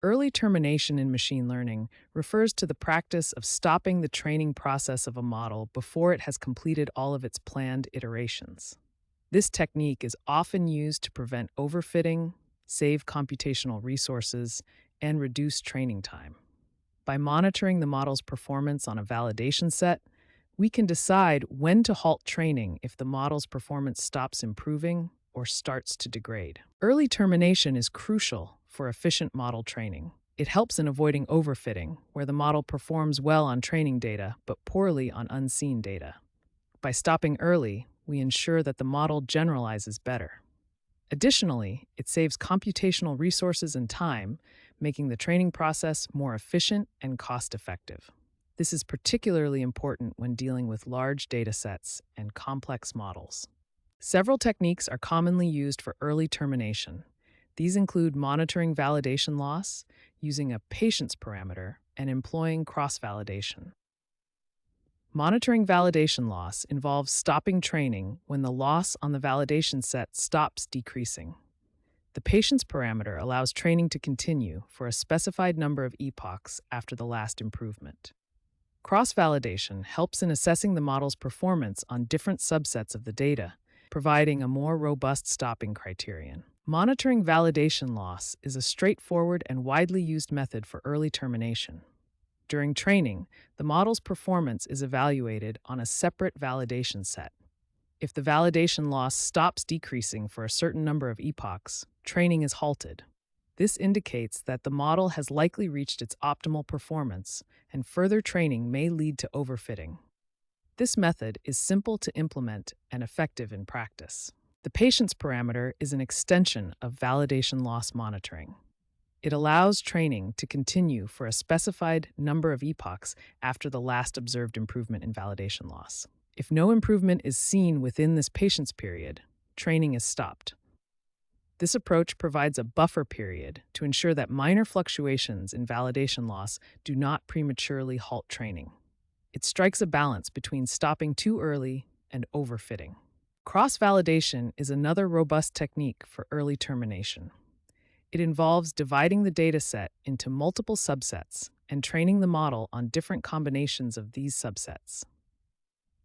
Early termination in machine learning refers to the practice of stopping the training process of a model before it has completed all of its planned iterations. This technique is often used to prevent overfitting, save computational resources, and reduce training time. By monitoring the model's performance on a validation set, we can decide when to halt training if the model's performance stops improving or starts to degrade. Early termination is crucial for efficient model training. It helps in avoiding overfitting, where the model performs well on training data but poorly on unseen data. By stopping early, we ensure that the model generalizes better. Additionally, it saves computational resources and time, making the training process more efficient and cost-effective. This is particularly important when dealing with large data sets and complex models. Several techniques are commonly used for early termination. These include monitoring validation loss, using a patience parameter, and employing cross-validation. Monitoring validation loss involves stopping training when the loss on the validation set stops decreasing. The patience parameter allows training to continue for a specified number of epochs after the last improvement. Cross-validation helps in assessing the model's performance on different subsets of the data, providing a more robust stopping criterion. Monitoring validation loss is a straightforward and widely used method for early termination. During training, the model's performance is evaluated on a separate validation set. If the validation loss stops decreasing for a certain number of epochs, training is halted. This indicates that the model has likely reached its optimal performance, and further training may lead to overfitting. This method is simple to implement and effective in practice. The patience parameter is an extension of validation loss monitoring. It allows training to continue for a specified number of epochs after the last observed improvement in validation loss. If no improvement is seen within this patience period, training is stopped. This approach provides a buffer period to ensure that minor fluctuations in validation loss do not prematurely halt training. It strikes a balance between stopping too early and overfitting. Cross-validation is another robust technique for early termination. It involves dividing the dataset into multiple subsets and training the model on different combinations of these subsets.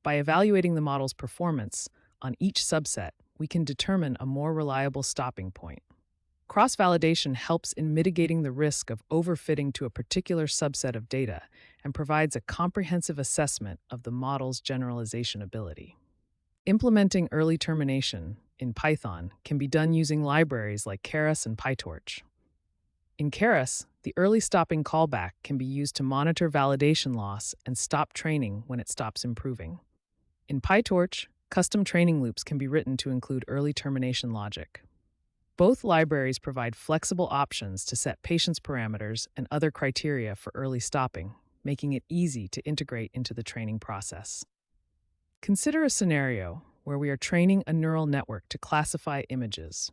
By evaluating the model's performance on each subset, we can determine a more reliable stopping point. Cross-validation helps in mitigating the risk of overfitting to a particular subset of data and provides a comprehensive assessment of the model's generalization ability. Implementing early termination in Python can be done using libraries like Keras and PyTorch. In Keras, the early stopping callback can be used to monitor validation loss and stop training when it stops improving. In PyTorch, custom training loops can be written to include early termination logic. Both libraries provide flexible options to set patience parameters and other criteria for early stopping, making it easy to integrate into the training process. Consider a scenario where we are training a neural network to classify images.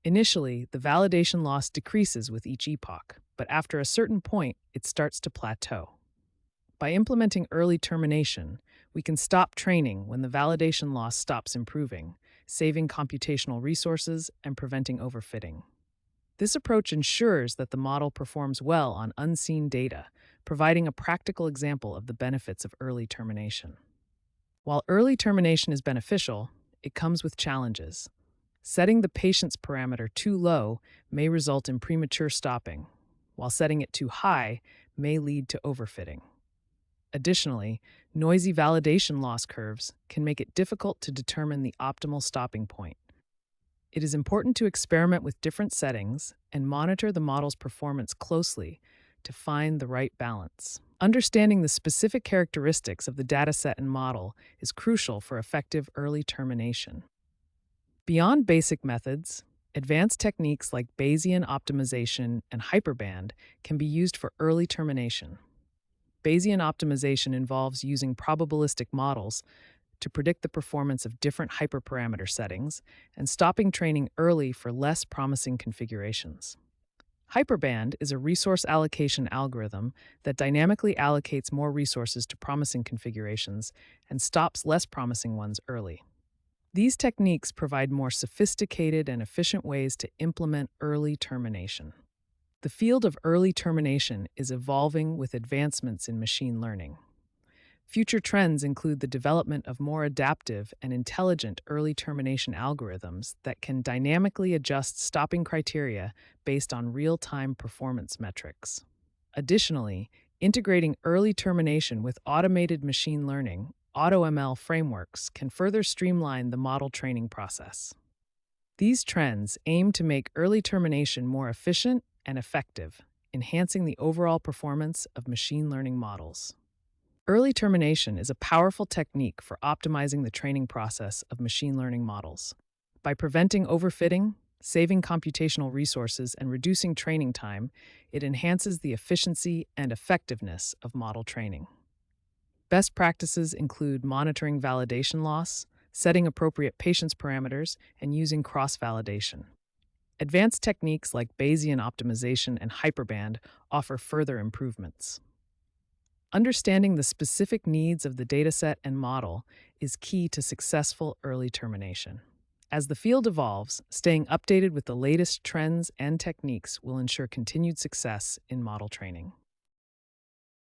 Initially, the validation loss decreases with each epoch, but after a certain point, it starts to plateau. By implementing early termination, we can stop training when the validation loss stops improving, saving computational resources and preventing overfitting. This approach ensures that the model performs well on unseen data, providing a practical example of the benefits of early termination. While early termination is beneficial, it comes with challenges. Setting the patience parameter too low may result in premature stopping, while setting it too high may lead to overfitting. Additionally, noisy validation loss curves can make it difficult to determine the optimal stopping point. It is important to experiment with different settings and monitor the model's performance closely to find the right balance. Understanding the specific characteristics of the dataset and model is crucial for effective early termination. Beyond basic methods, advanced techniques like Bayesian optimization and hyperband can be used for early termination. Bayesian optimization involves using probabilistic models to predict the performance of different hyperparameter settings and stopping training early for less promising configurations. Hyperband is a resource allocation algorithm that dynamically allocates more resources to promising configurations and stops less promising ones early. These techniques provide more sophisticated and efficient ways to implement early termination. The field of early termination is evolving with advancements in machine learning. Future trends include the development of more adaptive and intelligent early termination algorithms that can dynamically adjust stopping criteria based on real-time performance metrics. Additionally, integrating early termination with automated machine learning, AutoML frameworks can further streamline the model training process. These trends aim to make early termination more efficient and effective, enhancing the overall performance of machine learning models. Early termination is a powerful technique for optimizing the training process of machine learning models. By preventing overfitting, saving computational resources, and reducing training time, it enhances the efficiency and effectiveness of model training. Best practices include monitoring validation loss, setting appropriate patience parameters, and using cross-validation. Advanced techniques like Bayesian optimization and hyperband offer further improvements. Understanding the specific needs of the dataset and model is key to successful early termination. As the field evolves, staying updated with the latest trends and techniques will ensure continued success in model training.